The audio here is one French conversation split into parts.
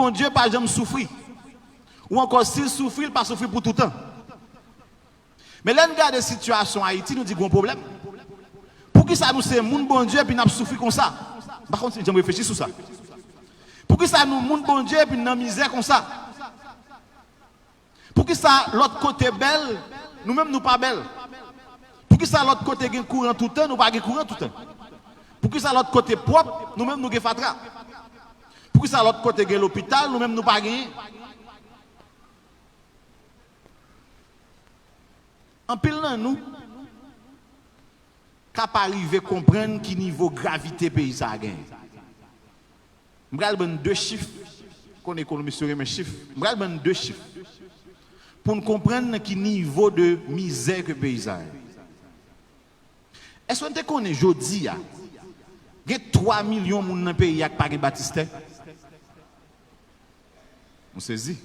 bon Dieu pas jamais souffrir. Ou encore s'il souffre, il pas souffrir pour tout le temps. Mais là, nous regardons la situation en Haïti, nous disons un problème. Pour qui ça nous c'est moun bon Dieu et puis nous souffrir comme ça? Par contre, j'aime réfléchir sur ça. Pour qui ça nous moun bon Dieu et puis nous misère comme ça? Pour qui ça l'autre côté belle, nous-mêmes nous pas belle? Pour qui ça l'autre côté gain courant tout le temps, nous pas gain courant tout le temps? Pour qui ça l'autre côté propre, nous-mêmes nous gain fatra? Pour qui ça l'autre côté gain l'hôpital, nous-mêmes nous pas gain? En pile nan nous capable arriver comprendre qui niveau gravité pays ça gagne. M'gal ben deux chiffres qu'on économiste sur mes chiffres. M'gal ben deux chiffres pour nous comprendre qui niveau de misère que pays ça. Est-ce qu'on te connaît jodi a? Il y a 3 millions de moun dans pays qui pas Baptiste. On saisit.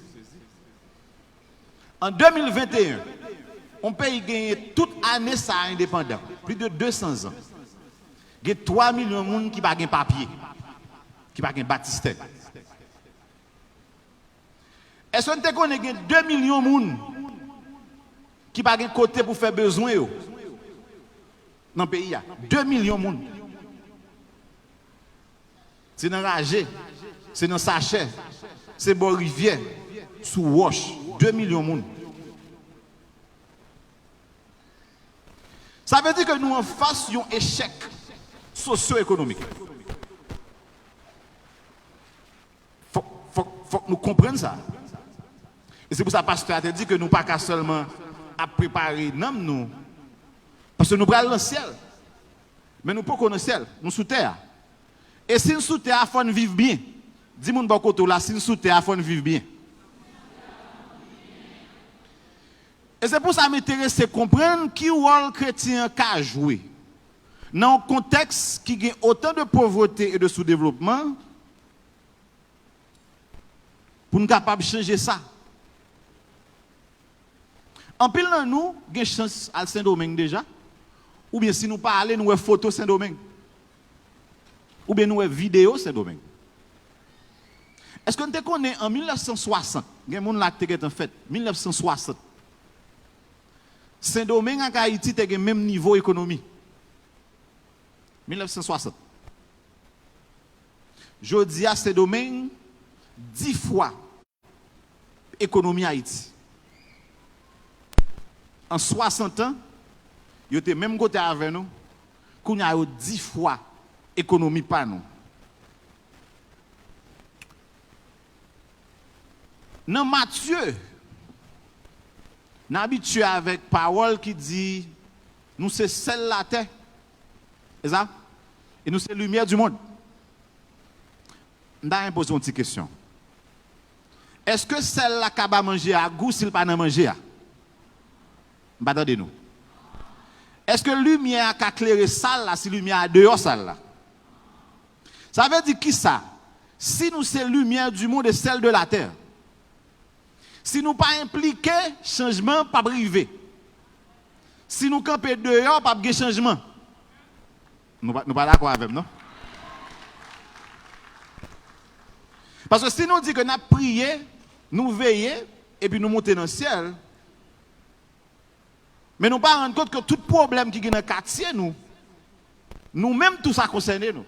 En 2021 on pays gagner toute année ça indépendant, plus de 200 ans. Il y a 3 millions de gens qui n'ont pas de papier, qui n'ont pas de Baptiste. Est-ce que vous connaissez 2 millions de gens qui n'ont pas de côté pour faire besoin dans le pays? 2 millions de gens. C'est dans Ragé, c'est dans Sachet, c'est dans Rivière, sous Roche. 2 millions de gens. Ça veut dire que nous en face d'un échec socio-économique. Faut que nous comprenions ça. Et c'est pour ça que le pasteur a dit que nous ne pouvons pas seulement à préparer nous. Parce que nous prenons le ciel. Mais nous ne pouvons pas le ciel. Nous sous terre. Et si nous sous terre, il faut vivre bien. Dis-moi de côté là, si nous sous terre, il faut vivre bien. Et c'est pour ça que m'intéresse de comprendre qui rôle chrétien a joué dans un contexte qui a autant de pauvreté et de sous-développement pour nous capables de changer ça. En pile dans nous, il y a chance à Saint-Domingue déjà, ou bien si nous parlons, nous avons photo Saint-Domingue, ou bien nous avons vidéo Saint-Domingue. Est-ce que nous connaissons en 1960, il y a des gens qui ont fait 1960. Saint-Domingue en Haïti a le même niveau économique. 1960. Je dis à Saint-Domingue 10 fois économie Haïti. En 60 ans, il était même côté avec nous, qu'on a eu 10 fois économie par nous. Dans Matthieu, nous sommes habitués avec parole qui dit nous sommes celle de la terre. C'est ça? Et nous sommes la lumière du monde. Je vais poser une petite question. Est-ce que celle-là qui va manger à goût s'il pas manger? Attendez-nous. Est-ce que la lumière qui a éclairé ça là, si la lumière a dehors ça là? Ça veut dire qui ça? Si nous sommes la lumière du monde et celle de la terre. Si nous ne pas impliqués, changement pas privé. Si nous campons dehors, pas de changement. Nous ne sommes pas d'accord avec nous, non? Parce que si nous disons que nous avons prié, nous veillons, et puis nous montons dans le ciel, mais nous ne pas rendre compte que tout problème qui est dans le quartier, nous-mêmes, tout ça concerne nous.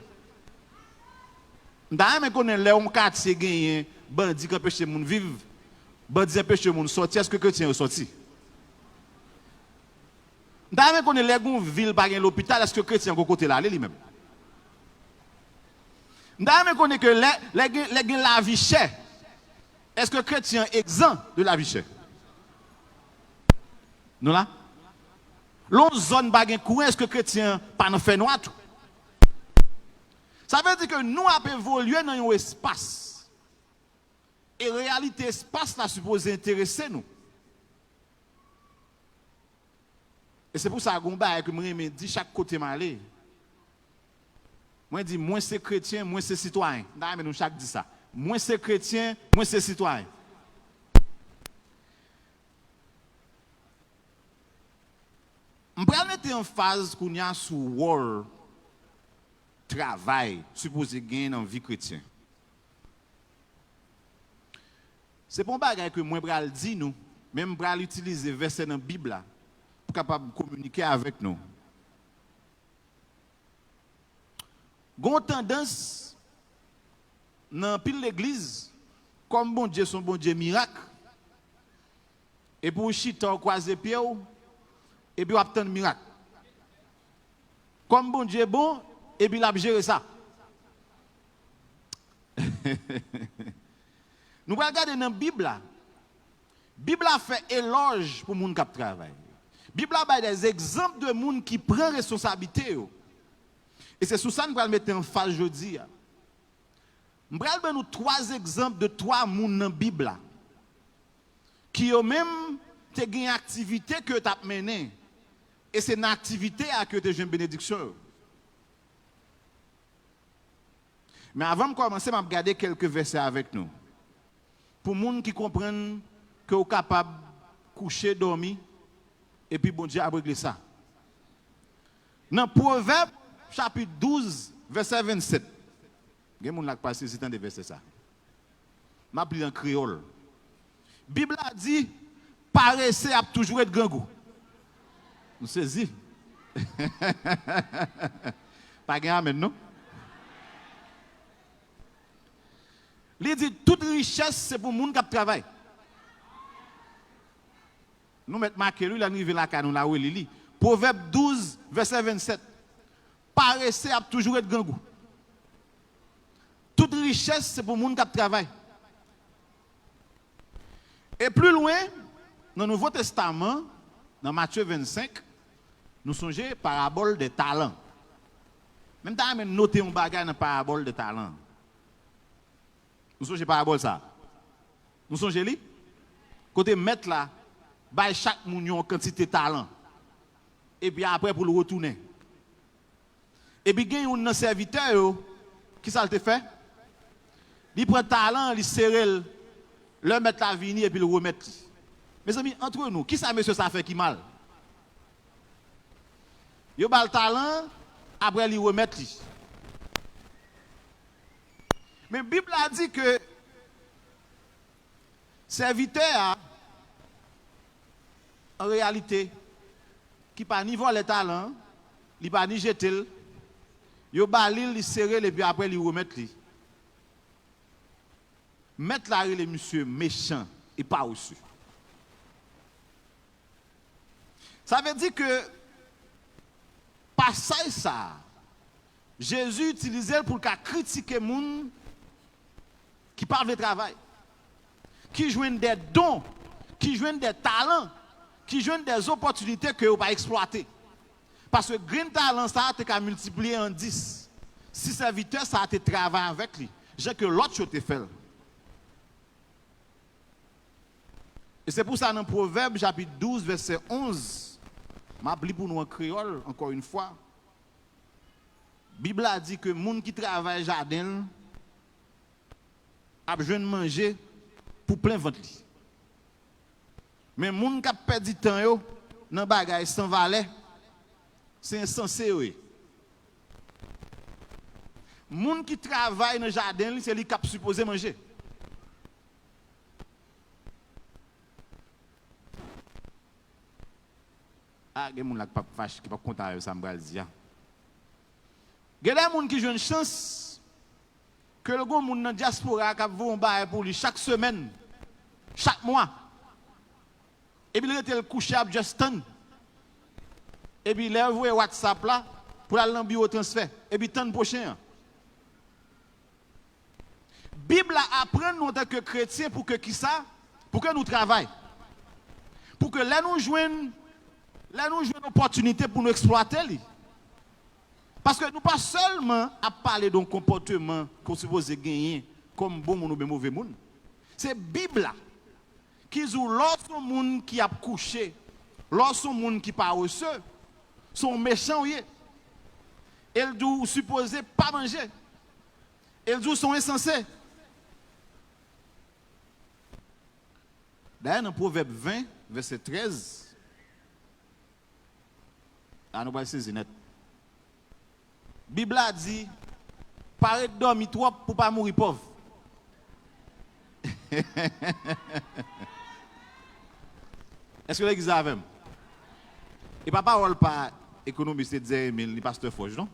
D'ailleurs, qu'on est là, un quartier qui a bandit qui empêche les gens de vivre. Bandit empêche les gens de sortir, est-ce que les chrétiens sont sortis? D'ailleurs, qu'on est là, une ville par l'hôpital, est-ce que les chrétiens sont côté là, lui-même? D'ailleurs, qu'on est que la vie chère, est-ce que les chrétiens sont exempts de la vie chère? Nous là? L'on zone baguette courant, est-ce que les chrétiens pas dans fait noir tout? Ça veut dire que nous avons évolué dans un espace. Et en réalité, l'espace là supposé intéresser nous. Et c'est pour ça que je me dis chaque côté m'aller. Moi je dis moins c'est chrétien, moins c'est citoyen. Mais nous chaque dit ça. Moins c'est chrétien, moins c'est citoyen. Je vais mettre en phase qu'on y a sur le travail supposé gagner dans la vie chrétienne. C'est pas un bagage que moi pral dit nous, même pral utiliser verset dans la Bible là, pour capable communiquer avec nous. Gon tendance dans pile l'église comme bon Dieu son bon Dieu miracle et pour chita croiser pied et puis obtenir miracle. Comme bon Dieu bon et puis il a géré ça. Nous allons regarder dans la Bible. La Bible a fait éloge pour les gens qui travaillent. La Bible a des exemples de gens qui prennent responsabilité. Et c'est sur ça que nous allons mettre en face aujourd'hui. Nous allons donner 3 exemples de 3 gens dans la Bible qui ont même une activité que tu as menée. Et c'est une activité à que tu as une bénédiction. Mais avant de commencer, je vais regarder quelques versets avec nous. Pour les gens qui comprennent que vous êtes capable de coucher, dormir, et puis bon Dieu a réglé ça. Dans Proverbe, chapitre 12, verset 27. Il y a des gens qui passent ici dans des versets ça. Je vais appeler en créole. La Bible a dit, paresseux a toujours être grand goût. Vous saisissez? Pas de amen, non? Il dit, toute richesse, c'est pour les gens qui travaillent. Nous mettons marqué, lui, il arrive là, nous là où il lit. Proverbe 12, verset 27. Paresseux a toujours être grand goût. Toute richesse, c'est pour les gens qui travaillent. Et plus loin, dans le Nouveau Testament, dans Matthieu 25, nous songeons parabole des talents. Même temps, nous notons un bagage dans la parabole des talents. Nous songeons parabole ça. Nous songeons li. Côté mettre là, by chaque mounion quantité de talent. Et puis après pour le retourner. Et puis il y a un serviteur qui ça le fait. Il prend talent, il serre le mettre la vini et puis le remettre. Mes amis, entre nous, qui ça monsieur ça fait qui mal? Il a le talent, après il remettre. Mais la Bible a dit que serviteur, en réalité, qui pas ni voler le talent, il pas ni jeter, il balil, il serre et puis après il remettre. Mettre là les monsieur méchant et pas reçu. Ça veut dire que passage ça, Jésus utilisait pour critiquer les gens qui parlent de travail, qui jouent des dons, qui jouent des talents, qui jouent des opportunités que vous pas exploiter. Parce que green talent ça a été multiplié en 10. Si serviteur ça a été travaillé avec lui, j'ai que l'autre chose te fait. Et c'est pour ça dans Proverbe chapitre 12 verset 11, je lis pour nous en créole encore une fois. La Bible a dit que les gens qui travaillent dans le jardin ont besoin de manger pour plein ventre. Mais les gens qui ont perdu du temps dans les bagages sans valeur, c'est insensé. Les gens qui travaillent dans le jardin, c'est lui qui sont supposé manger. Ah, il y a des gens qui ne sont pas contents de ça, je vais dire. Il y a des gens qui ont une chance que le gens dans la diaspora qui vont pour lui chaque semaine, chaque mois. Et puis il était couché à Justin. Et puis il a envoyé WhatsApp là pour aller dans le bureau transfert. Et puis tant prochain. La Bible apprend nous en tant que chrétiens pour que qui ça? Pour que nous travaillions. Pour que là nous joignons une opportunité pour nous exploiter. Parce que nous pas seulement à parler d'un comportement qu'on suppose gagner comme bon ou mauvais monde. C'est la Bible qui dit lorsque monde qui a couché, lorsque monde qui pas reçu, sont méchants. Ils doivent supposer pas manger. Ils doivent sont insensés. D'ailleurs, dans Proverbe 20, verset 13, là, nous allons saisir net. La Bible a dit, paraît dormir trop pour ne pas mourir pauvre. Est-ce que l'église a même? Et pas parole pas économiste disait mais le pasteur Forge, non?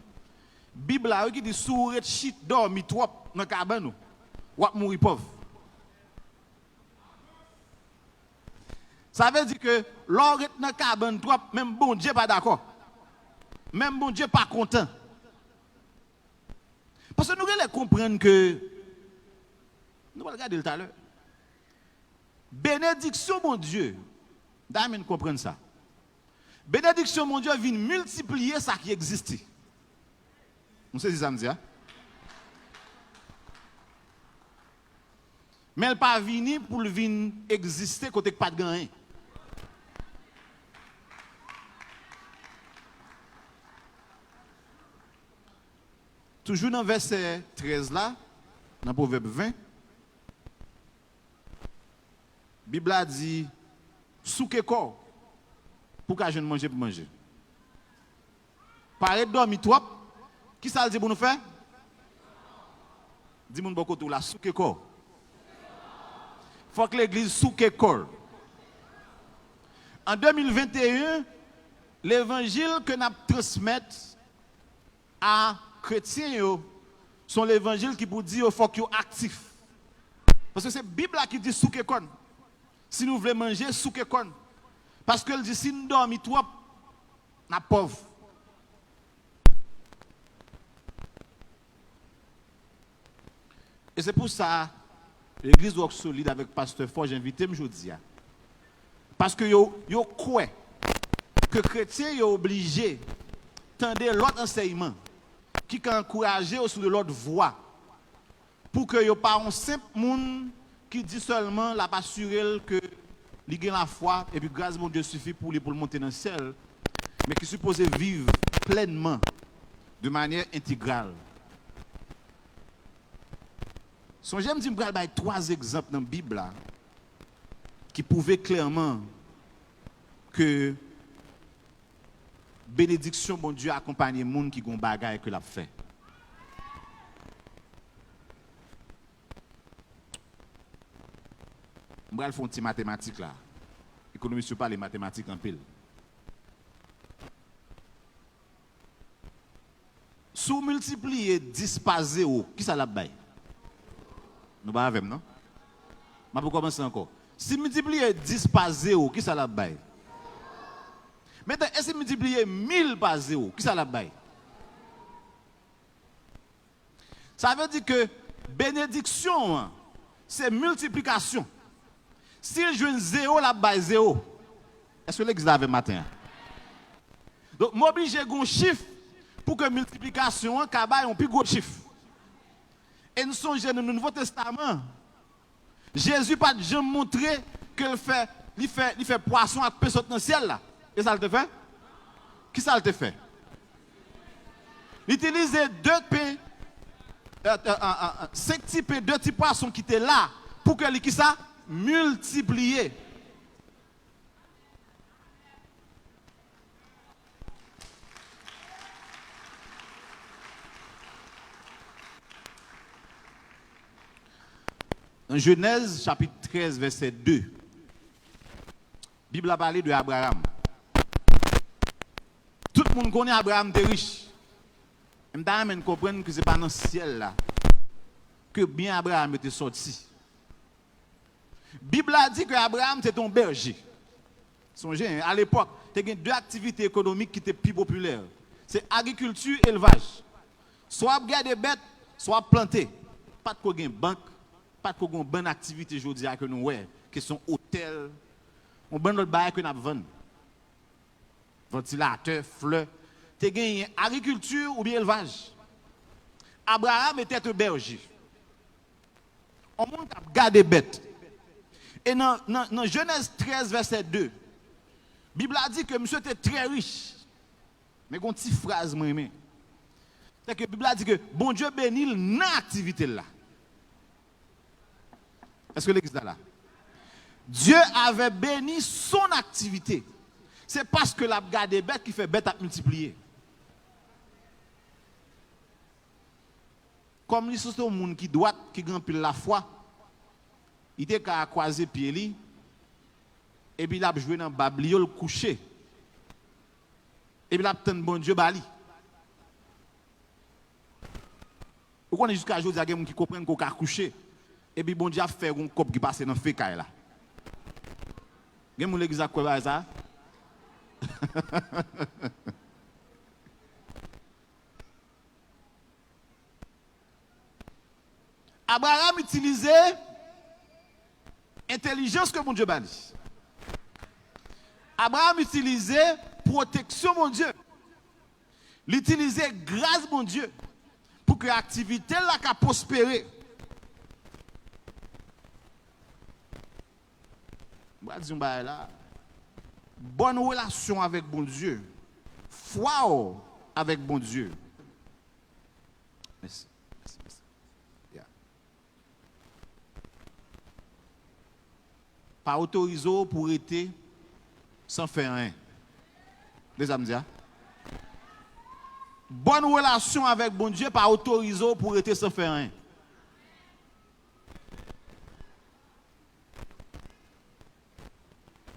Bible là qui dit sourire shit dormi trop dans cabane ou mourir pauvre. Ça veut dire que l'or est dans cabane trop même bon Dieu pas d'accord. Même bon Dieu pas content. Parce que nous devons comprendre que nous allons regarder tout à l'heure. Bénédiction mon Dieu. D'ailleurs, comprendre ça. Bénédiction mon Dieu vient multiplier ça qui existait. Vous savez ça me dit, hein? Mais elle pas venir pour le venir exister côté pas de gain. Toujours dans verset 13 là, dans Proverbe 20, la Bible a dit souke corps pour que je ne mange pour manger. Paré dormi trop, qui ça dit pour nous faire? Dis-moi beaucoup tout là, souke corps. Faut que l'église souke corps. En 2021, l'évangile que nous transmettons à chrétiens sont l'évangile qui vous dit qu'il faut qu'ils soient actifs. Parce que c'est la Bible qui dit souke kon. Si nous voulons manger, souke kon. Parce qu'elle dit si nous dormons trop, nous sommes pauvres. Et c'est pour ça que l'église doit être solide avec pasteur Fort. J'ai invité aujourd'hui. Parce que yo croit que les chrétiens sont obligés d'entendre l'autre enseignement qui peut encourager sur de l'autre voie. Pour que yo pas un simple monde qui dit seulement la assurer que il gagne la foi et puis grâce à mon Dieu suffit pour lui pour le monter dans le ciel, mais qui suppose vivre pleinement de manière intégrale. Songez me dire que trois exemples dans la Bible là, qui prouvaient clairement que bénédiction bon Dieu accompagne les gens qui ont des bagages que l'a fait. Je vais faire un petit mathématique là. Économiste pas les mathématiques en pile. Si vous multipliez 10 par 0, qui ça l'a bail? Nous pas avec non? Je vais commencer encore. Si vous multipliez 10 par 0, qui ça l'a bail? Maintenant, est-ce que vous multipliez 1000 par 0, qui ça l'a bail? Ça veut dire que bénédiction, c'est multiplication. Si je joue 0, la baille 0. Est-ce que l'église avait matin? Donc, je m'oblige à un chiffre pour que multiplication, ait un plus gros chiffre. Et nous sommes dans le Nouveau Testament. Jésus n'a pas jamais montré qu'il fait poisson avec personne dans le ciel. Là. Et ça le fait? Qui ça le fait? Il utilise 5 types de 2 petits poissons qui étaient là pour que qui ça? Multiplier. Dans Genèse chapitre 13 verset 2, la Bible a parlé de Abraham. Tout le monde connaît Abraham était riche. Et je comprendre que ce n'est pas dans le ciel là que bien Abraham était sorti. La Bible a dit que Abraham était un berger. Songez, à l'époque, il y a 2 activités économiques qui étaient plus populaires. C'est agriculture et élevage. Soit garder des bêtes, soit planter. Pas de quoi une banque, pas de quoi une bonne activité aujourd'hui que nous avons, qui sont hôtels, on bonne autre bail que nous avons. Ventilateur, fleurs. Tu as agriculture ou bien élevage. Abraham était un berger. On monte à garder des bêtes. Et dans Genèse 13, verset 2, la Bible a dit que monsieur était très riche. Mais il y a une petite phrase, moi, c'est que la Bible a dit que bon Dieu bénit dans l'activité là. Est-ce que l'église est là? Dieu avait béni son activité. C'est parce que la garde des bêtes qui fait bête à multiplier. Comme les sont un monde qui doit, qui remplit la foi, Il était qu'à croiser pied li et puis il a joué dans babliol couché. Et puis il a obtenu bon Dieu bali. Vous connaissez jusqu'à aujourd'hui il y a des gens qui comprennent qu'on a couché et puis bon Dieu a fait un cop qui passe dans fécaille là. Vous avez l'église à quoi ça? Abraham utilisait intelligence que mon Dieu bani. Abraham utilisait protection mon Dieu. Il utilisait grâce mon Dieu pour que l'activité là puisse prospérer. Je dis là, bonne relation avec bon Dieu. Foi avec bon Dieu. Merci. Pas autorisé pour être sans faire rien. Les amis, bonne relation avec bon Dieu, pas autorisé pour être sans faire rien.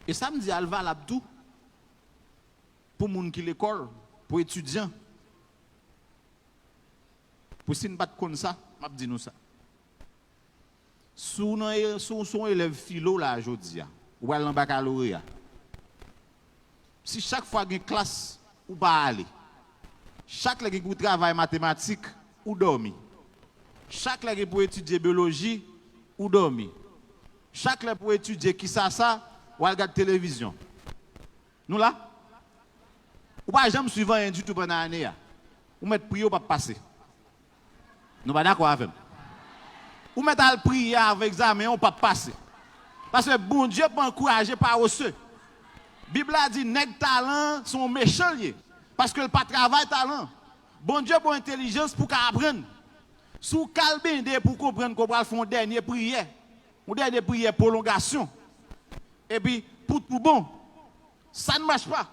Et ça me dit, Alva Labdou, pour les gens qui l'école, pour les étudiants. Pour si nous ne pas comme ça, je dis nous ça. Si son élève philo là aujourd'hui, ou à baccalauréat, si chaque fois qu'il y a une classe, ou pas aller, chaque fois qu'il y a un travail mathématique, ou dormir, chaque fois qu'il pour étudier biologie, ou dormir, chaque fois pour étudier qui ça, ou regarder télévision. Nous là, ou pas jamais suivant un du tout pendant l'année, ou mettre prier ou pas passer. Nous pas d'accord avec. Ou mettre à prier avec examen, on pas passer. Parce que bon Dieu peut encourager par ceux. La Bible a dit nèg talent sont méchants liés parce que le pas travail talent. Bon Dieu pour intelligence pour apprendre. Sous calbende pour comprendre qu'on va faire une dernière prière. Une dernière prière prolongation. Et puis pour tout bon. Ça ne marche pas.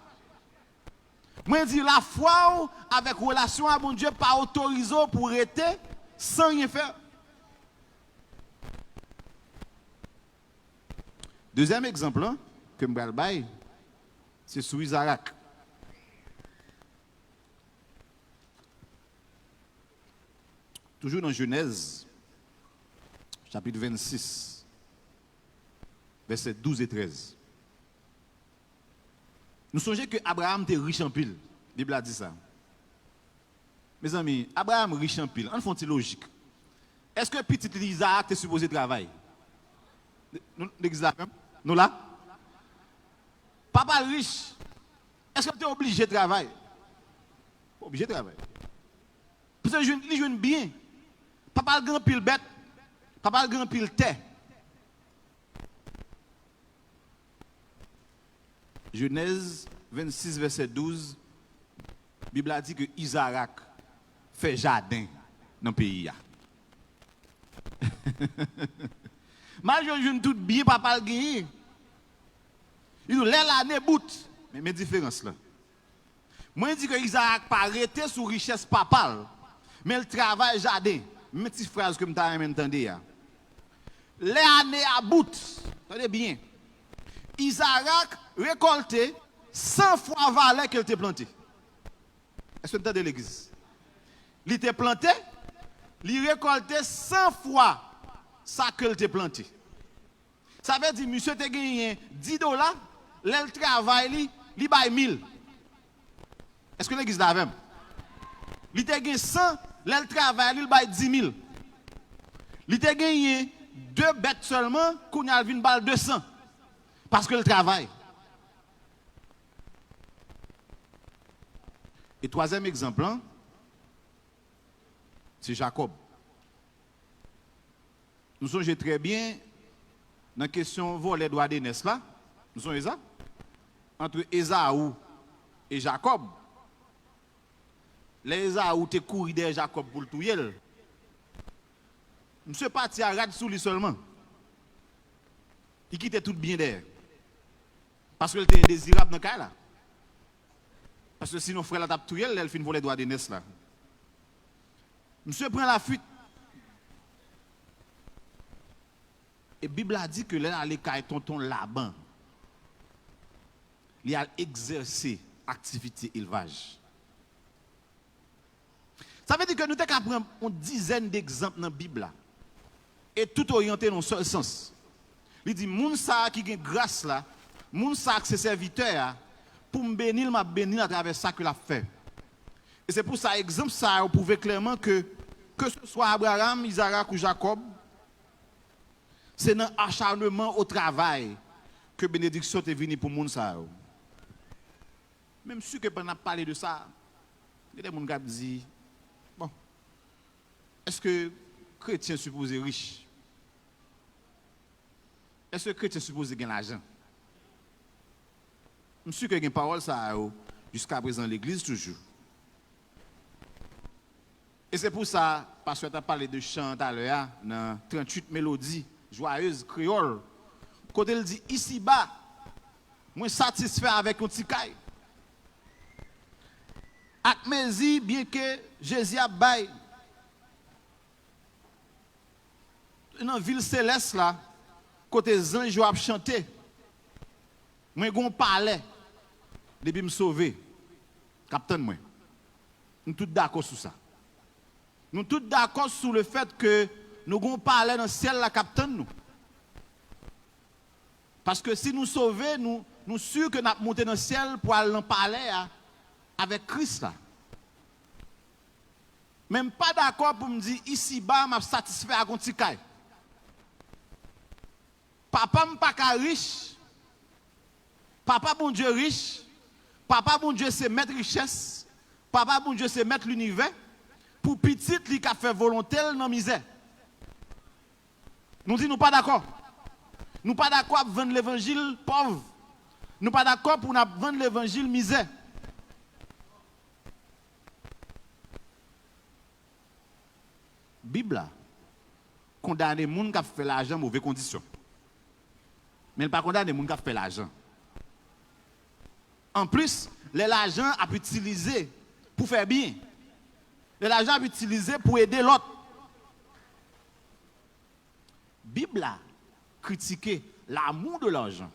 Moi je dis la foi avec relation à bon Dieu pas autorisé pour rester sans rien faire. Deuxième exemple hein, que je vais bailler, c'est sur Isaac. Toujours dans Genèse, chapitre 26, versets 12 et 13. Nous songeons que Abraham était riche en pile. La Bible a dit ça. Mes amis, Abraham riche en pile. En font logique. Est-ce que petit Isaac est supposé travailler? L'église là, nous là? Papa riche, est-ce que tu es obligé de travailler? Obligé de travailler. Parce que il joue bien. Papa a grand pile bête, papa a grand pile terre. Genèse 26, verset 12, la Bible a dit que Isaac fait jardin dans le pays. Malgré je tout bien, papa le gagne. Il nous l'a l'année bout. Mais mes différences là. Moi, je dis que Isaac pas arrêté sur richesse papale, mais le travail jardin. Mes petites phrases que je t'ai entendu. Les années à bout. Attendez bien. Isaac récolté 100 fois valeur qu'il était planté. Est-ce que vous entendez l'église? Il était planté, il récoltait 100 fois ça qu'il était planté. Ça veut dire, monsieur te gagné $10, le travail, il baille 1000. Est-ce que l'église là même? Il te gagné 100, le travail, il baille 10 000. Il te gagné 2 bêtes seulement, qu'on y a une balle 200. Parce que le travail. Et troisième exemple, hein, c'est Jacob. Nous sommes très bien dans la question volet droit d'aînesse là. Nous sommes ça? Entre Esaü et Jacob. Les Esaü te couru derrière Jacob pour le touyer. Monsieur parti à rad sous lui seulement. Il quittait tout bien derrière. Parce qu'il était indésirable dans le cas là. Parce que sinon, frère la tape touyer, elle fin voler droit d'aînesse là. Monsieur prend la fuite. Et la Bible a dit que là, les tonton Laban, il a exercé activité élevage. Ça veut dire que nous avons prendre une dizaine d'exemples dans la Bible et tout orienté dans un seul sens. Il dit, moun sa qui a grâce là, moun sa qui est serviteur, pour me bénir, m'a bénir à travers ça que l'a fait. Et c'est pour ça, exemple ça, vous pouvez clairement que ce soit Abraham, Isaac ou Jacob, c'est dans l'acharnement au travail que bénédiction est venue pour moun sa. Même si que pendant parler de ça, il y a des gens qui disent, bon, est-ce que chrétien supposé riche? Est-ce que chrétien supposé gagner l'argent? Je suis sûr que y a une parole ça jusqu'à présent l'église toujours. Et c'est pour ça, parce que tu as parlé de chant à l'heure, dans 38 mélodies joyeuses, créoles, quand elle dit ici-bas, moi satisfait avec un petit caille. Akmezi, bien que Jésus a bail, dans la ville céleste là, côté les anges ont chanté, moi gon parlait depuis me sauver, capitaine moi. Nous tous d'accord sur ça. Nous tous d'accord sur le fait que nous gon parlait dans le ciel la capitaine nous. Parce que si nous sauvons, nous sûrs que nous allons monter dans le ciel pour aller en parler avec Christ là. Même pas d'accord pour me dire ici bas m'a satisfait à un petit caille. Papa m'a pas riche. Papa bon Dieu riche. Papa bon Dieu c'est maître richesse. Papa bon Dieu c'est maître l'univers. Pour petit li ka fait volontaire dans misère. Nous disons nous pas d'accord. Nous pas d'accord pour vendre l'évangile pauvre. Nous pas d'accord pour vendre l'évangile misère. Bible condamne les gens qui ont fait l'argent en mauvaises conditions. Mais elle ne condamne pas les gens qui ont fait l'argent. En plus, l'argent a pu utiliser pour faire bien. L'argent a pu utiliser pour aider l'autre. Bible a critiqué l'amour de l'argent.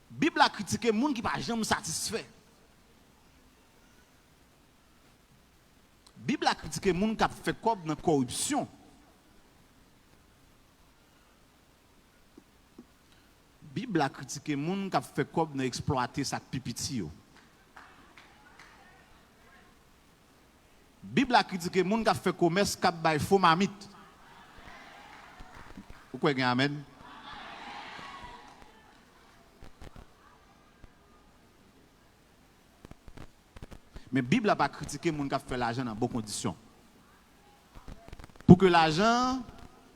Bible a critiqué les gens qui ne sont jamais satisfaits. Bible a critiqué les gens qui ont fait quoi dans la corruption. Bible a critiqué les gens qui ont fait quoi dans exploiter sa pipiti. Bible a critiqué les gens qui ont fait commerce qui ont faux mamite. Vous croyez amen? Mais la Bible n'a pas critiqué les gens qui ont fait l'argent dans de bonnes conditions. Pour que l'argent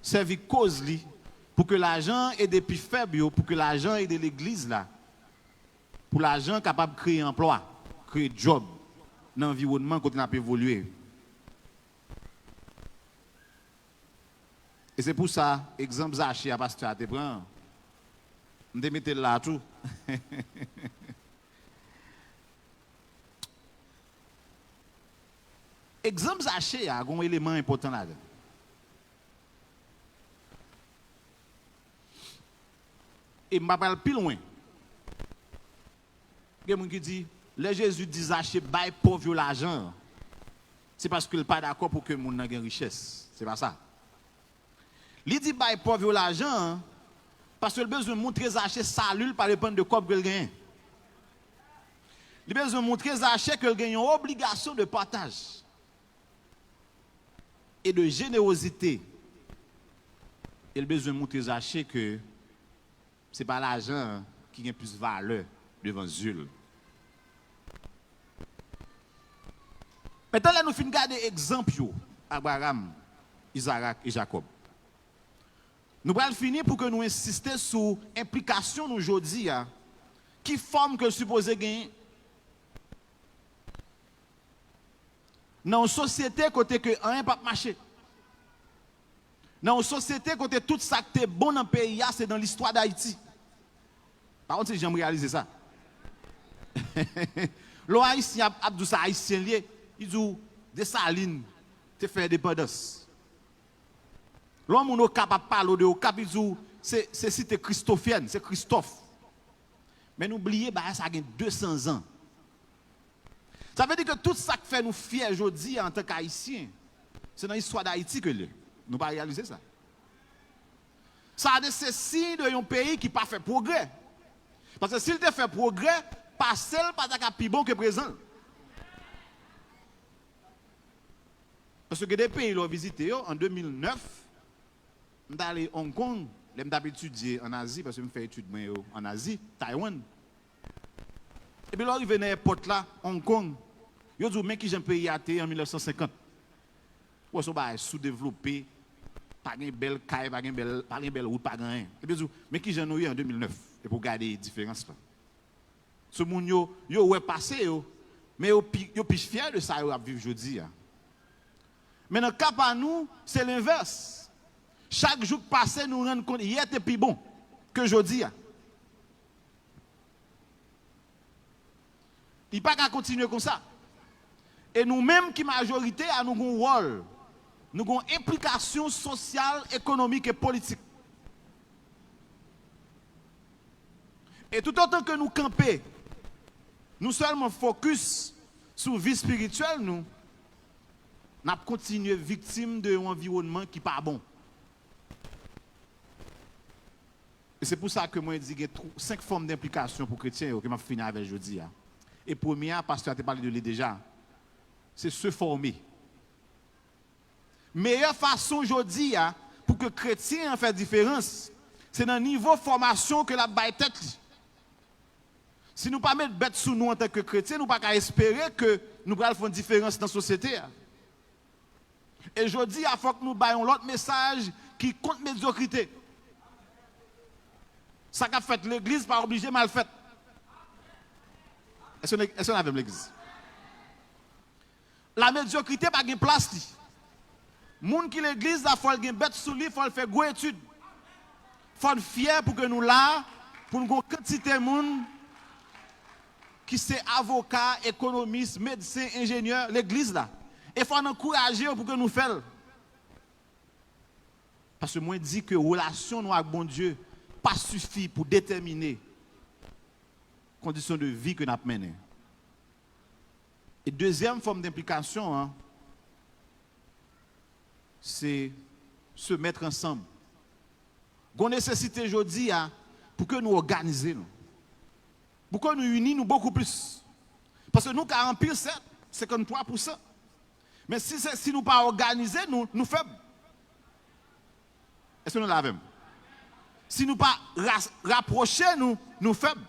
serve cause, pour que l'argent aide des plus faibles, pour que l'argent aide l'église, là, pour l'argent capable de créer emploi, créer job dans l'environnement quand on a évolué. Et c'est pour ça, exemple Zaché à pasteur Atebran, on te mette là tout. Exemple Zaché a un élément important là-dedans. Et je ne parle plus loin. Il y a des gens qui disent, le Jésus dit Zaché, bail pauvre l'argent. C'est parce qu'il n'est pas d'accord pour que le monde ait une richesse. C'est pas ça. Il dit bail pauvre l'argent parce qu'il a besoin de montrer Zaché salut par dépend de quoi qu'il gagne. Il a besoin de montrer Zaché qu'il gagne une obligation de partage et de générosité. Il a besoin de montrer Zaché que ce n'est pas l'argent qui a plus de valeur devant Dieu. Maintenant, là, nous finissons de regarder l'exemple Abraham, Isaac et Jacob. Nous allons finir pour que nous insistions sur l'implication aujourd'hui qui forme que supposé gagner. Dans une société côté que rien pas marcher. Dans une société côté tout ça qui est bon dans le pays, c'est dans l'histoire d'Haïti. Par contre, j'aime réaliser ça. Le haïtien a dit ça haïtien lié, il dit des salines, tu fais indépendance. L'homme n'est capable de parler de capitule, c'est cité christophienne, c'est Christophe. Mais n'oubliez pas, ça a 200 ans. Ça veut dire que tout ça qui fait nous fiers aujourd'hui en tant qu'Haïtiens, c'est dans l'histoire d'Haïti que nous n'avons pas réalisé ça. Ça a des signes d'un pays qui n'a pas fait progrès. Parce que s'il te fait progrès, pas seul, pas plus bon que présent. Parce que des pays l'ont visité en 2009, je suis allé à Hong Kong, je suis étudié en Asie, parce que je fais études en Asie, Taïwan. Et puis là, il venait à l'aéroport là, Hong Kong. Ils dit, mais qui j'ai un pays athée en 1950. Ou sont sous-développé, pas de belle caille, pas de belle route, pas de rien. Et puis, mais qui j'ai eu en 2009. Et pour garder les différences là. Ce monde, yo est passé, mais yo plus fier de ça, yo a vivre aujourd'hui. Mais dans le cas à nous, c'est l'inverse. Chaque jour passé, nous rendons compte, hier était plus bon que aujourd'hui. Il n'y a pas qu'à continuer comme ça. Et nous-mêmes, qui majorité, nous avons un rôle. Nous avons une implication sociale, économique et politique. Et tout autant que nous camper, nous seulement focus sur la vie spirituelle, nous continuons victimes d'un environnement qui n'est pas bon. Et c'est pour ça que moi, je dis qu'il y a 5 formes d'implication pour les chrétiens que je finis avec aujourd'hui. Et première, pasteur a parlé de lui déjà, c'est se former. Meilleure façon aujourd'hui pour que les chrétiens en fassent différence, c'est dans le niveau de formation que la baille tête. Si nous ne pas mettre bête sous nous en tant que chrétiens, nous ne pouvons pas espérer que nous allons faire une différence dans la société. Et aujourd'hui, il faut que nous baillons l'autre message qui compte médiocrité. Ça qu'a fait l'église par obligé mal fait. Est-ce qu'on a même l'église? La médiocrité n'a pas de place. Les gens qui l'église, il faut faire bête sous lui, il faut faire une étude. Il faut être fier pour que nous là, pour nous quantité de monde qui sont avocats, économistes, médecins, ingénieurs, l'église là. Et il faut nous encourager pour que nous fassions. Parce que moi, je dis que la relation nous avec bon Dieu pas suffit pour déterminer les conditions de vie que nous avons menées. Et deuxième forme d'implication, c'est se mettre ensemble. Il y a une nécessité aujourd'hui pour que nous organisions. Pour que nous unissions beaucoup plus. Parce que nous, 40 pile, 53%. Mais si nous ne pas organiser, nous faibles. Est-ce que nous l'avons? Si nous ne pas rapprocher, nous faibles.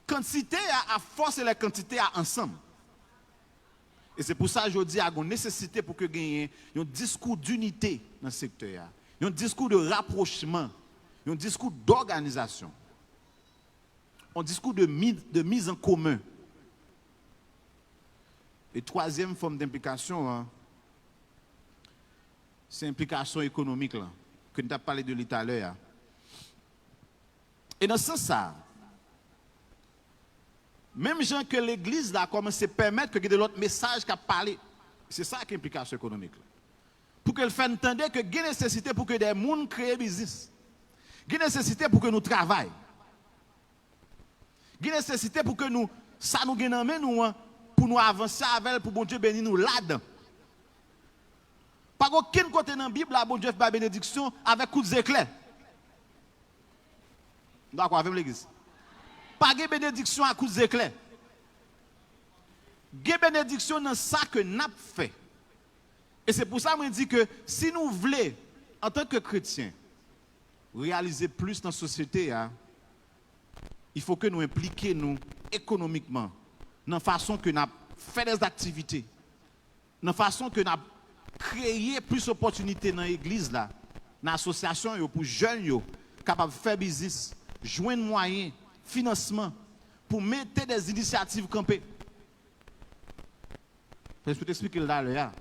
Quantité à force et la quantité à ensemble. Et c'est pour ça que je dis qu'il y a une nécessité pour que gagner un discours d'unité dans ce secteur. Un discours de rapprochement. Un discours d'organisation. Un discours de mise en commun. Et troisième forme d'implication, c'est l'implication économique, là, que nous avons parlé de tout à l'heure. Et dans ce sens, même gens que l'Église a commencé à permettre que de l'autre message qu'a parlé, c'est ça qui est l'implication économique. Là. Pour qu'elle fasse entendre que il y a nécessité pour que des gens créent business. Il y a nécessité pour que nous travaillions. Il y a nécessité pour que nous, ça nous gagne nous, pour nous avancer avec, pour bon Dieu bénir nous là-dedans. Par aucun côté dans la Bible, la bon Dieu fait la bénédiction avec coups d'éclair. D'accord, avec l'église. Pas de bénédiction à coups d'éclair. Il y a bénédiction dans ça que nous avons fait. Et c'est pour ça que je dis que si nous voulons, en tant que chrétiens, réaliser plus dans la société, il faut que nous impliquions économiquement, dans la façon que nous fait des activités, dans la façon que nous créé plus d'opportunités dans l'église, dans l'association pour jeunes capables de faire business, joindre moyens, financement, pour mettre des initiatives campées. Je peux t'expliquer là,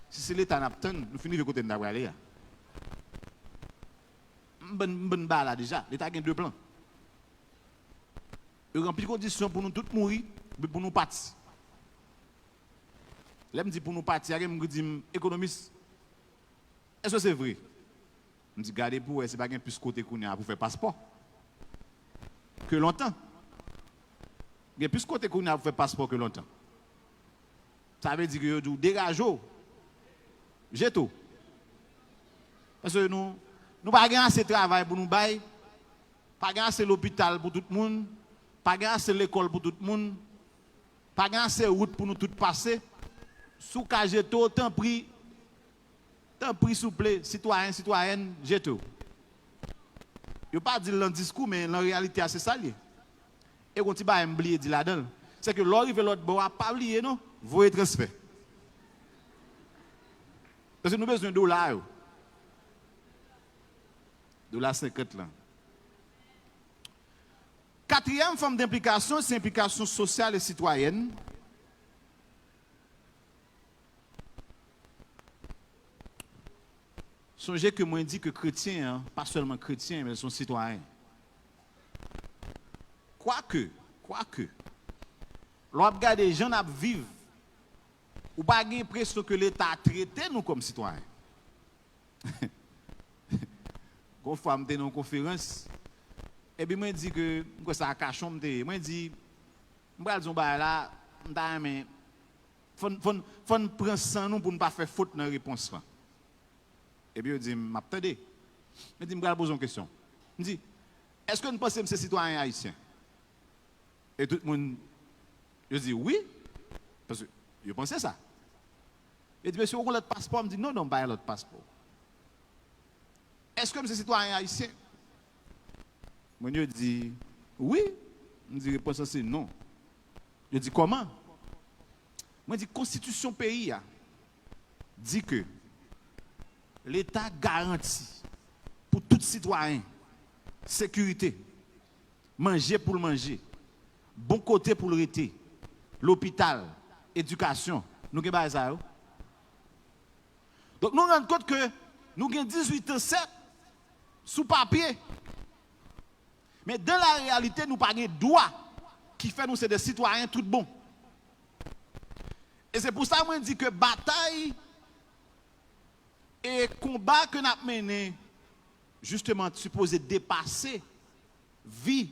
si c'est l'État n'abtend, nous finissons de côté de l'aller. Bon là déjà, l'État a 2 plans. Il remplit des conditions pour nous tous mourir, mais pour nous partir. Là, je dis pour nous partir, je dis économiste. Est-ce que c'est vrai? Je dis, regardez pour c'est pas bien plus côté qu'on a pour faire passeport. Que longtemps. Il y a plus côté qu'on a pour faire passeport que longtemps. Ça veut dire que vous dégagez, j'ai tout. Parce que nous pas assez de travail pour nous bailler, pas assez l'hôpital pour tout le monde, pas assez l'école pour tout le monde, pas assez route pour nous tout passer. Sous cas j'ai tout, tant pris souple, citoyen, citoyenne, j'ai tout. Je ne pas dire dans le discours, mais en réalité, c'est ça. Et quand tu vas oublier de là-dedans, c'est que l'arrive l'autre bout, pas oublier, non? Vous êtes transfert. Parce que nous avons besoin de dollars. Dollars 50 là. Quatrième forme d'implication, c'est l'implication sociale et citoyenne. Songez que moi, je dis que chrétiens, hein, pas seulement chrétiens, mais ils sont citoyens. Quoique, l'on regarde les gens qui vivent, ou pas l'impression que l'État a traité nous comme citoyens. Une fois, je suis dans une conférence, et puis je dis que ça a caché, je dis, je vais dire là, il faut prendre ça nous pour ne pas faire faute dans la réponse. Et puis, je dis, m'attendez. Je dis, je vais poser une question. Je dis, est-ce que nous pensons que c'est citoyen haïtien? Et tout le monde, je dis, oui. Parce que je pensais ça. Et dit, monsieur, vous avez l'autre passeport? Je dis, non, pas l'autre passeport. Est-ce que c'est citoyen haïtien? Moi, je dis, oui. Je dis, réponse c'est non. Je dis, comment? Moi, je dis, constitution pays dit que l'État garantit pour tout citoyen sécurité, manger pour le manger, bon côté pour le rester, l'hôpital, éducation, nous avons ça. Donc nous nous rendons compte que nous avons 18 ans 7 sous papier. Mais dans la réalité, nous n'avons pas de droit qui fait nous c'est des citoyens tout bons. Et c'est pour ça que je dis que bataille et combat que nous avons mené, justement, supposé dépasser vie,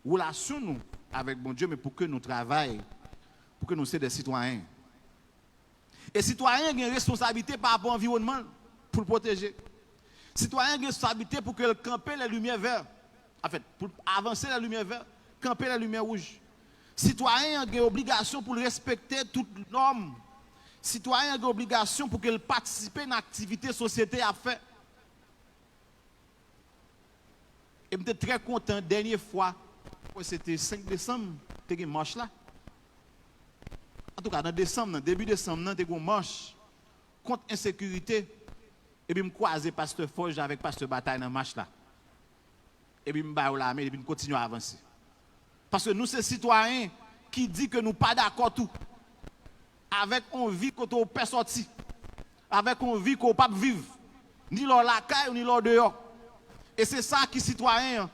relation nous avec bon Dieu, mais pour que nous travaillions, pour que nous soyons des citoyens. Et citoyens ont une responsabilité par rapport à l'environnement pour le protéger. Citoyens ont une responsabilité pour que camper les lumières vertes. En fait, pour avancer la lumière verte, camper la lumière rouge. Citoyens ont une obligation pour respecter toute norme. Citoyens ont une obligation pour qu'ils participent à une activité société à faire. Et je suis très content, dernière fois, c'était 5 décembre, tu as une marche là. En tout cas, dans décembre, début décembre, tu as une marche contre l'insécurité. Et puis, je croisé Pasteur Forge avec Pasteur Bataille dans la marche là. Et puis, je vais la main et puis, je continue à avancer. Parce que nous, ces citoyens qui disent que nous ne sommes pas d'accord tout. Avec une vie qu'on ne peut pas sortir. Avec une vie qu'on ne peut pas vivre. Ni dans la caille, ni dans dehors. Et c'est ça qui est citoyen.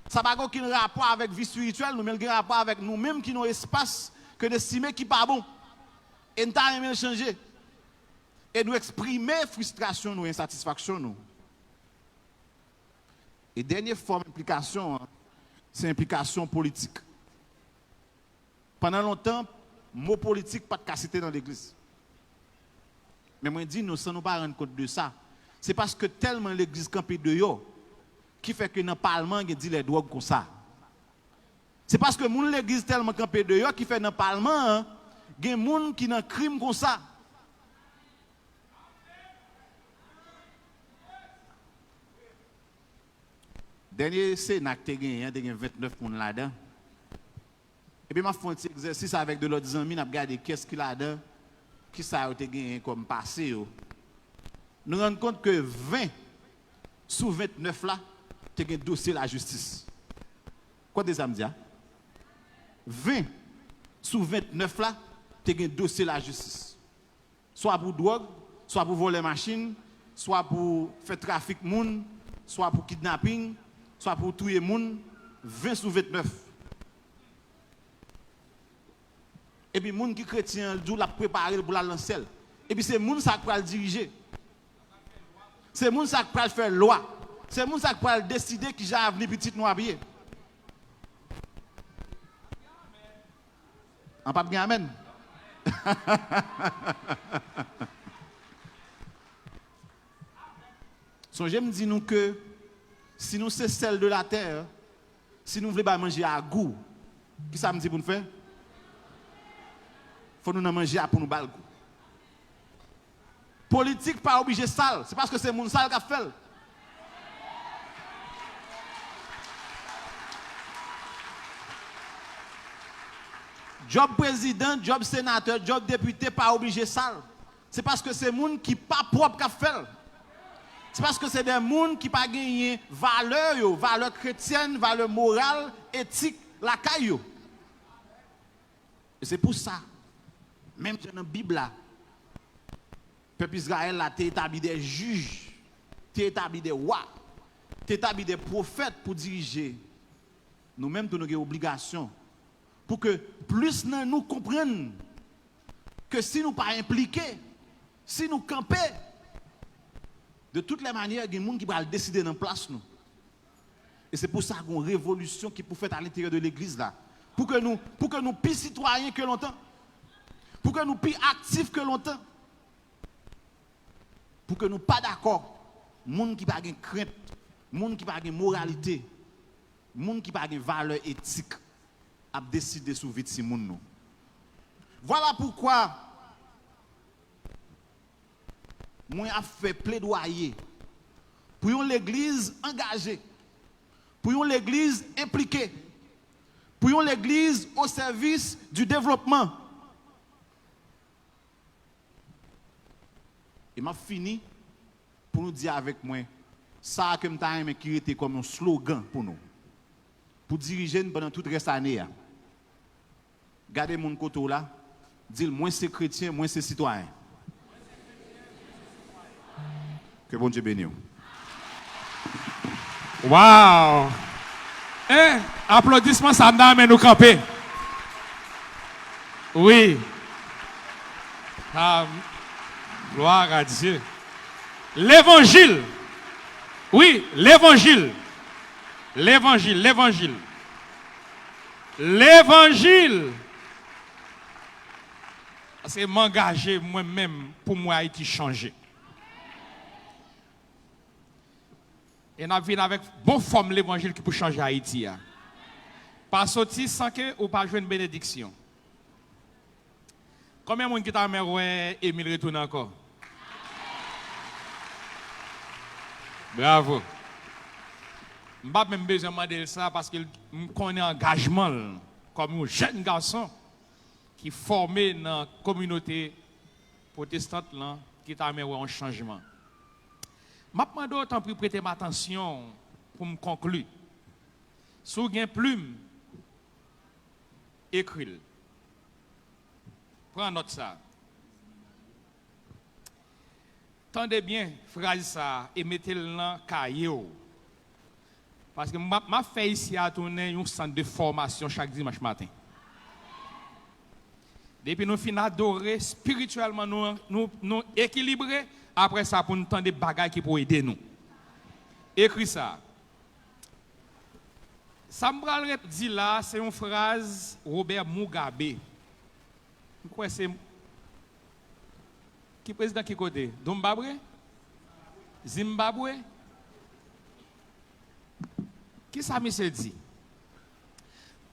Ça n'a pas aucun rapport avec la vie spirituelle, nous, mais il y a un rapport avec nous-mêmes qui n'ont espace que d'estimer qui n'est pas bon. Et nous avons aimé changer. Et nous exprimer frustration, nous, insatisfaction, nous. Et dernière forme d'implication, c'est l'implication politique. Pendant longtemps, le mot politique pas de cité dans l'église. Mais moi, je dis, nous ne nous pas rendre compte de ça. C'est parce que tellement l'église campée de yo, qui fait que dans le Parlement, il dit les drogues comme ça. C'est parce que l'église tellement campée de yo, qui fait que dans le Parlement, il y a des gens qui ont un crime comme ça. Dernier Sénat, il y a 29 personnes là-dedans. Et puis, je fais un petit exercice avec de l'autre amis, je regarde qu'est-ce qu'il y a là-dedans, qui ça a été comme passé. Nous nous rendons compte que 20 sur 29 là, tu as un dossier de la justice. Quoi des amis? 20 sur 29 là, tu as un dossier de la justice. Soit pour drogue, soit pour voler machine, soit pour faire trafic de monde, soit pour kidnapping, soit pour tuer les gens, 20 sur 29. Et puis, les gens qui sont chrétiens, ils l'ont préparé pour la lancer. Et puis, c'est les gens qui vont le diriger. C'est moun ça qui va faire loi. C'est moun ça qui va décider qui j'ai avenir petit nous habiller. En pas bien amen. Songez me dit nous que si nous c'est celle de la terre, si nous voulons manger à goût, qui ça me dit pour nous faire? Faut nous manger pour nous bal goût. Politique pas obligé sale, c'est parce que c'est mon sale qui a fait. Job président, job sénateur, job député pas obligé sale. C'est parce que c'est moun qui pas propre qui a fait. C'est parce que c'est des gens qui pas gagné valeur, valeur chrétienne, valeur morale, éthique, la caillou. Et c'est pour ça, même dans la Bible, le peuple Israël a établi des juges, établi des rois, établi des prophètes pour diriger. Nous-mêmes, nous avons une obligation pour que plus nous comprenions que si nous ne sommes pas impliqués, si nous campons, de toutes les manières, il y a des gens qui vont décider dans place nous. Et c'est pour ça qu'il y a une révolution qui peut faire à l'intérieur de l'église là. Pour que nous plus citoyens que longtemps. Pour que nous plus actifs que longtemps. Pour que nous pas d'accord. Monde qui pas de crainte, monde qui pas de moralité, monde qui pas de valeur éthique a décidé sous vite si monde nous. Voilà pourquoi moi a fait plaidoyer pour une église engagée, pour une église impliquée, pour une église au service du développement. Et m'a fini pour nous dire avec moi ça que m'ta aimé qui était comme un slogan pour nous. Pour diriger nous pendant toute reste année. Gardez mon côté là, dire moins c'est chrétien, moins c'est citoyen. Que bon Dieu bénisse. Wow! Applaudissements, ça m'a nous camper. Oui. Gloire à Dieu. L'évangile. Oui, l'évangile. L'évangile, l'évangile. L'évangile. C'est m'engager moi-même pour moi Haïti changer. Et nous venons avec bonne forme l'évangile qui peut changer Haïti. Pas sortir sans que ou pas jouer une bénédiction. Combien de monde qui t'a amené Émile retourne encore? Bravo. Je n'ai pas même besoin de demander ça parce que je connais engagement comme un jeune garçon qui est formé dans la communauté protestante là, qui t'a amené un changement. Je demande autant pour prêter ma attention pour me conclure. Si vous avez une plume, écrivez. Prends note ça. Tendez bien phrase ça et mettez-le dans le cahier. Parce que je fais ici à tourner un centre de formation chaque dimanche matin. Depuis nous finissons adorer spirituellement, nous équilibrer. Après ça, pour nous entendre des bagages qui peuvent aider nous. Écris ça. Ça me dit là, c'est une phrase Robert Mugabe. Quoi c'est? Qui président qui côté? Zimbabwe? Zimbabwe? Qui ça monsieur dit?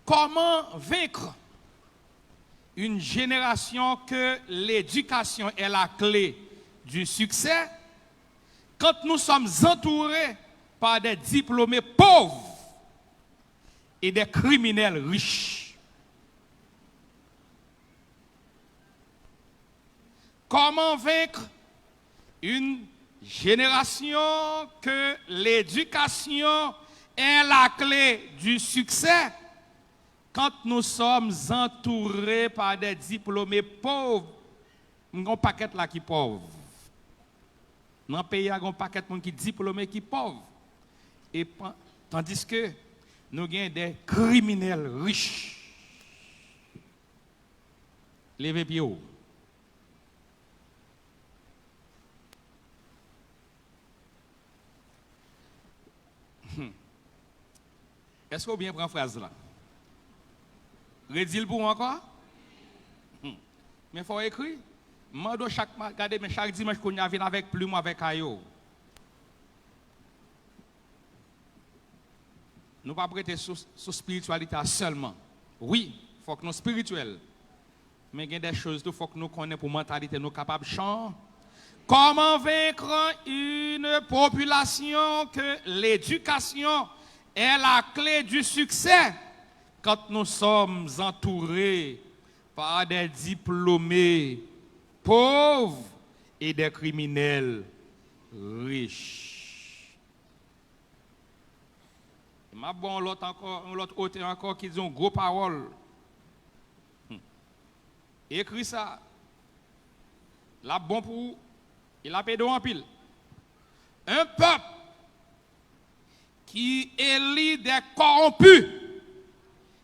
Comment vaincre une génération que l'éducation est la clé du succès quand nous sommes entourés par des diplômés pauvres et des criminels riches? Comment vaincre une génération que l'éducation est la clé du succès quand nous sommes entourés par des diplômés pauvres? Nous avons un paquet là qui est pauvre. Dans le pays, il y a un paquet de gens qui sont diplômés qui sont pauvres. Et, tandis que nous avons des criminels riches. Levez pied haut. Est-ce que vous bien prend phrase là? Redis-le pour moi encore? Mais il faut écrire. Mando regardez, mais chaque dimanche qu'on y a avec plume avec ayo. Nous ne pas prêter sur spiritualité seulement. Oui, il faut que nous spirituels. Mais il y a des choses qu'il faut que nous connaissions pour mentalité, nous capables de changer. Comment vaincre une population que l'éducation est la clé du succès quand nous sommes entourés par des diplômés pauvres et des criminels riches. Ma bon l'autre auteur encore qui dit une grosse parole. Écrit ça. La bon pour il a pédé en pile. Un peuple qui élit des corrompus,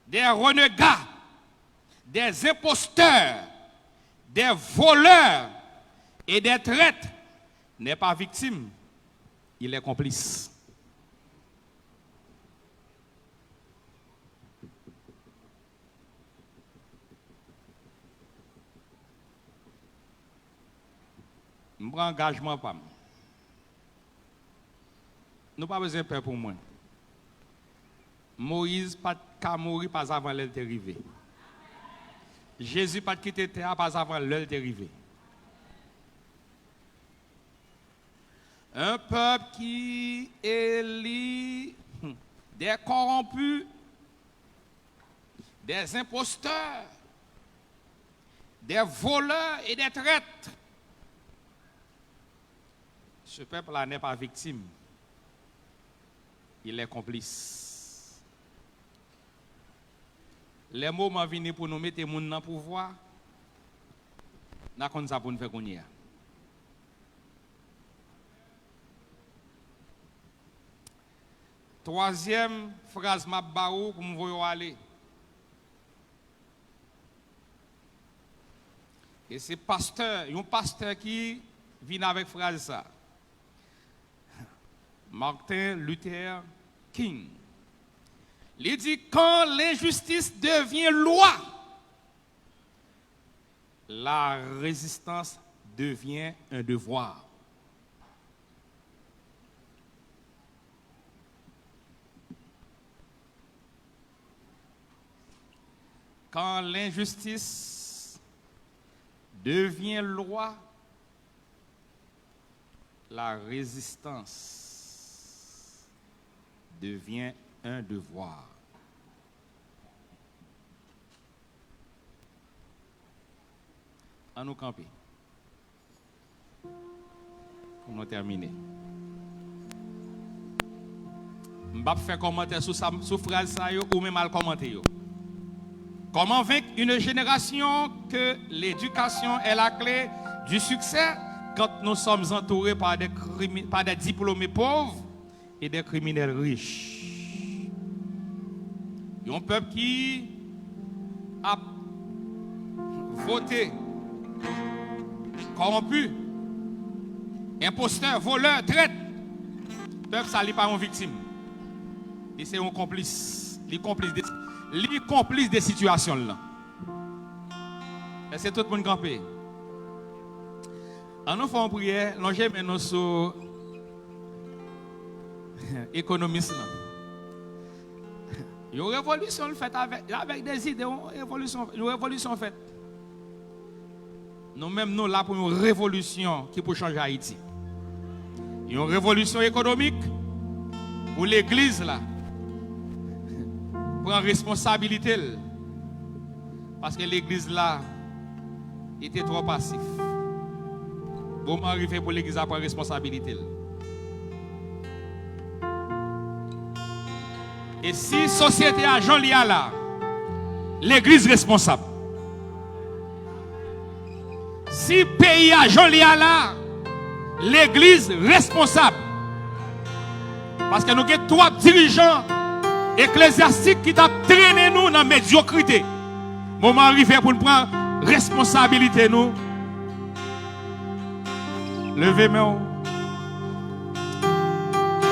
des renégats, des imposteurs, des voleurs et des traîtres n'est pas victime, il est complice. Je prends engagement pas. Nous pas besoin de peur pour moi. Moïse pas qu'à mourir pas avant l'heure d'arriver. Jésus pas quitter terre pas avant l'heure d'arriver. Un peuple qui élit des corrompus, des imposteurs, des voleurs et des traîtres. Ce peuple-là n'est pas victime. Il est complice. Les moments viennent pour nous mettre les gens dans le pouvoir. Nous avons ça pour nous faire connaître. Troisième phrase m'a baou pour me voir aller. Et c'est un pasteur qui vient avec phrase ça. Martin Luther King. Il dit quand l'injustice devient loi, la résistance devient un devoir. Quand l'injustice devient loi, la résistance devient un devoir. À nous camper. Pour nous terminer. Je ne vais pas faire commentaire sur phrase ou même mal commenter. Comment vaincre une génération que l'éducation est la clé du succès quand nous sommes entourés par des diplômés pauvres et des criminels riches? Il y a un peuple qui a voté corrompu, imposteur, voleur, traître. Le peuple, ça n'est pas une victime. Et c'est un complice. Il est complice des situations là. C'est tout le monde campé. En nous faisant prière, nous maintenant sur économiste. Il y a une révolution faite avec des idées, une révolution faite. Nous-mêmes, nous là pour une révolution qui peut changer Haïti. Il y a une révolution économique pour l'Église là. Prend responsabilité. Parce que l'Église là était trop passif. Bon, arrivé pour l'Église à prendre responsabilité. Et si société a Jean Lia là, l'Église responsable. Si pays a Jean Lia là, l'Église responsable. Parce que nous avons trois dirigeants ecclésiastiques qui t'ont traîné nous dans la médiocrité. Moment arrivé pour nous prendre responsabilité nous. Levez-moi.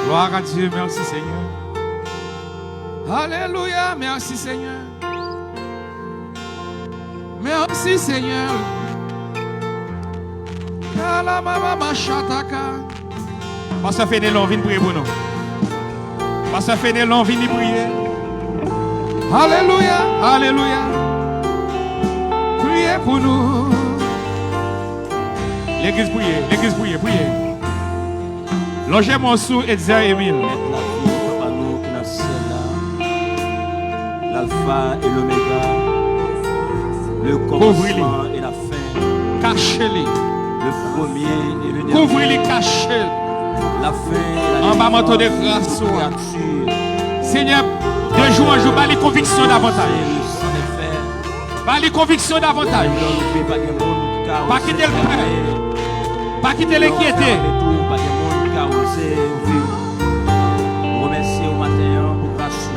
Gloire à Dieu, merci Seigneur. Alléluia. Merci Seigneur. Merci Seigneur. Pasteur Fénélon, viens prier pour nous. Pasteur Fénélon, viens prier. Alléluia, alléluia. Priez pour nous. L'église priez, priez. Logez mon sou et Edzer Emile. L'alpha et l'oméga, le commencement et la fin. Cachez-les. Le premier et le dernier. Couvrez-les, cachez. La fin et la en bas manteau de grâce. Seigneur, de jour en jour, pas les convictions davantage. Pas les convictions davantage. Pas quitter le père. Pas quitter l'inquiété. Remercie au matin pour grâce.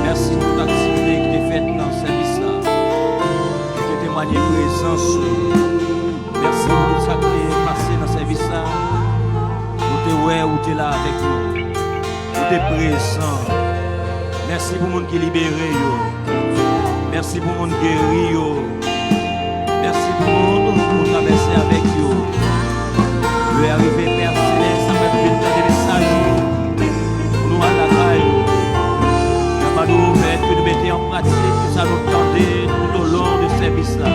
Merci pour toute activité qui est faite dans ce service-là. Qui témoigne présence. Merci pour tout ça qui est passé dans ce service-là. Où tu es où tu es là avec nous. Où tu es présent. Merci pour le monde qui est libéré. Merci pour le monde guéri. Merci pour le monde pour traverser avec vous. Je vais arriver Père Céleste avec une des messages pour nous à la caille. Je vais nous mettre, nous mettre en pratique tout ça nous tendait tout au long de ce service-là.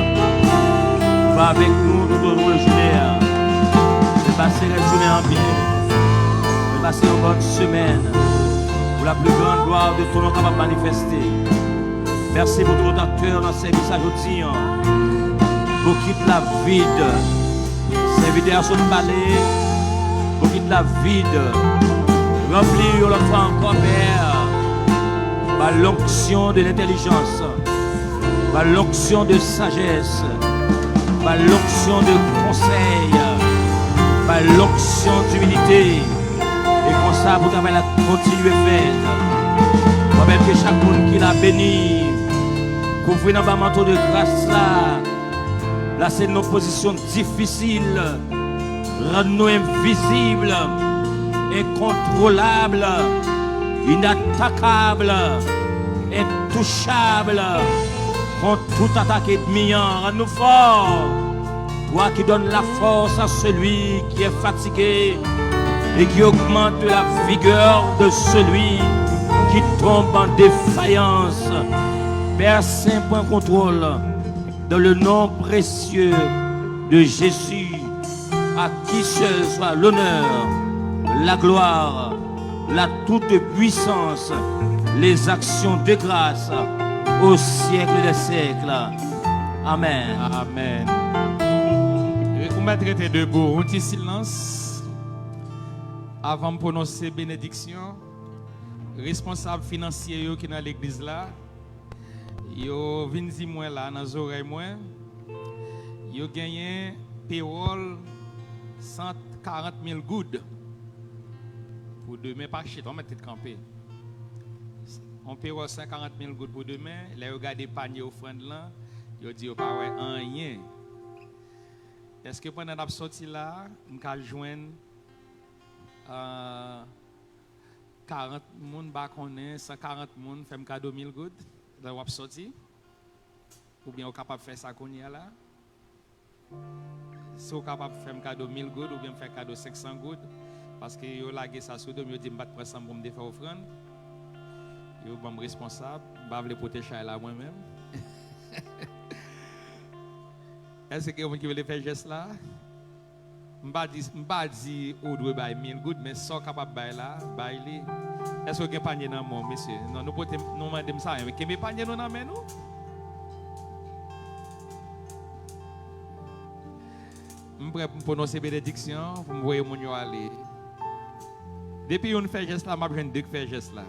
Va avec nous tout au long de la journée. Je vais passer la journée en bien. Je vais passer une bonne semaine. Pour la plus grande gloire de ton nom capable de manifester. Merci pour tout acteur dans ce service aujourd'hui. Pour quitter la vide. Serviteur sur le palais. Pour quitter la vide. Remplir l'autre fois encore, Père. Par l'onction de l'intelligence. Par l'onction de sagesse. Par l'onction de conseil. Par l'onction d'humilité. Et comme ça, vous avez la continuer faire. Moi-même que chaque monde qui l'a béni, couvrir dans le manteau de grâce là. Là, c'est nos positions difficiles. Rendre-nous invisibles, incontrôlables, inattaquables, intouchables. Contre toute attaque ennemi, rends-nous forts. Toi qui donnes la force à celui qui est fatigué et qui augmente la vigueur de celui qui tombe en défaillance. Père Saint, point contrôle, dans le nom précieux de Jésus, à qui seul soit l'honneur, la gloire, la toute puissance, les actions de grâce au siècle des siècles. Amen. Amen. Vous mettrez debout, un petit silence avant de prononcer bénédiction. Responsable financier qui est dans l'église là, yo vinn di moi là dans les oreilles moi, yo gagné payroll 140 000 goudes pour demain pas cher, on met tête campé. On payroll 140 000 goudes pour demain, là yo regarder panier offrande là, yo dit yo pas ouais rien. Est-ce que pendant la sortie là, on peut joindre 40 moun ba konnen 140 moun fait cadeau 1000 goudes là ou sorti ou bien on capable faire ça konya là si on capable faire cadeau 1000 goudes ou bien faire cadeau 500 goudes parce que yo lagué ça sur dom yo dit m'bat prendre ça pour me faire offrande yo bon responsable ba vle protéger là moi même est-ce que vous qui veut faire geste là m'ba dit ou doit bailler 1000 goudes mais sans capable bailler là bailler est-ce que vous avez panier dans mon monsieur non nous pouvons nous demander ça mais que panier nous dans nous je prêt pour prononcer bénédiction pour me voir mon yo aller depuis on fait geste là m'a besoin deux faire geste là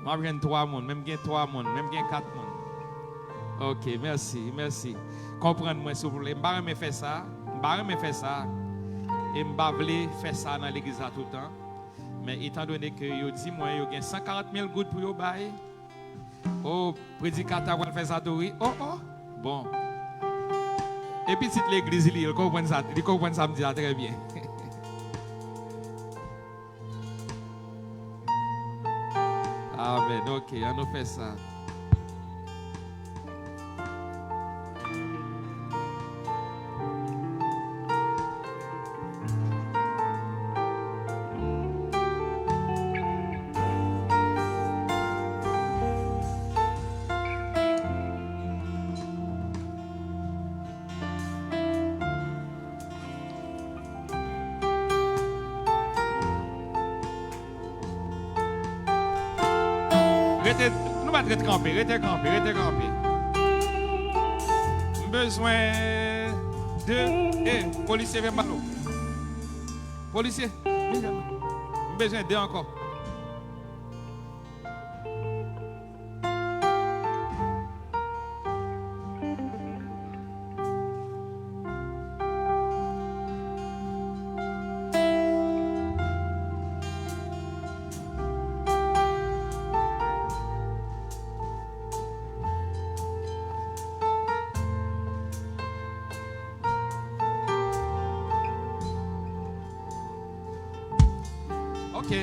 m'a besoin 3 monde même gain 3 monde même gain 4 monde. OK, merci. Comprenez-moi s'il vous plaît. Je ne vais pas faire ça. Et je ne vais pas faire ça dans l'église tout le temps. Mais étant donné que yo dit moi yo gain 140 000 gouttes pour yo bail. Oh, prédicateur va faire ça tout oui. Oh. Bon. Et puis si l'église il comprend ça, me dit très bien. Amen. Ok, on nous fait ça. Nous allons rester campés, rester campés. Besoin de policier, viens malo. Policier, besoin de encore. Ok.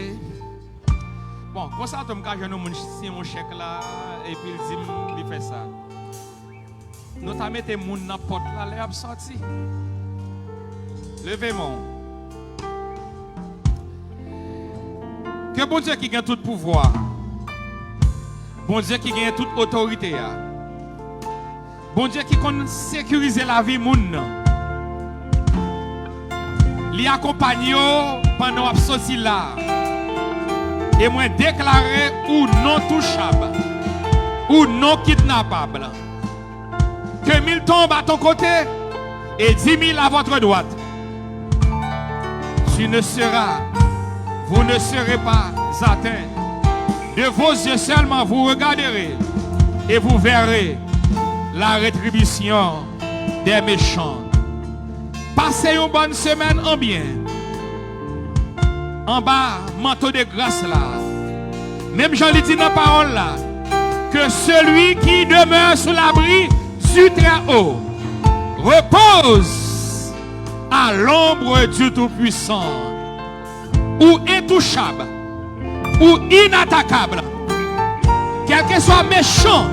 Bon, comme ça, tu me caches mon chèque là, et puis il dit, il fait ça. Nous t'as mis tes gens dans la porte là, les a sorti. Levez-moi. Que bon Dieu qui gagne tout pouvoir, bon Dieu qui gagne toute autorité, bon Dieu qui connaît sécuriser la vie moun, li accompagne pendant la sortie là. Et moi déclaré ou non touchable, ou non kidnappable. Que 1000 tombent à ton côté et 10 000 à votre droite. Vous ne serez pas atteint. De vos yeux seulement vous regarderez et vous verrez la rétribution des méchants. Passez une bonne semaine en bien. En bas, manteau de grâce là. Même Jean le dit dans la parole là, que celui qui demeure sous l'abri du Très-Haut repose à l'ombre du Tout-Puissant, ou intouchable, ou inattaquable. Quel que soit méchant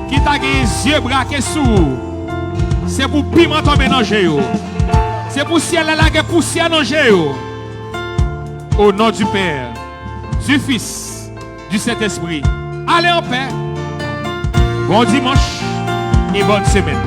qui t'a les yeux braqués sous, c'est pour piment tomber dans le jeu. C'est pour ciel la poussière dans le jeu. Au nom du Père, du Fils, du Saint-Esprit. Allez en paix. Bon dimanche et bonne semaine.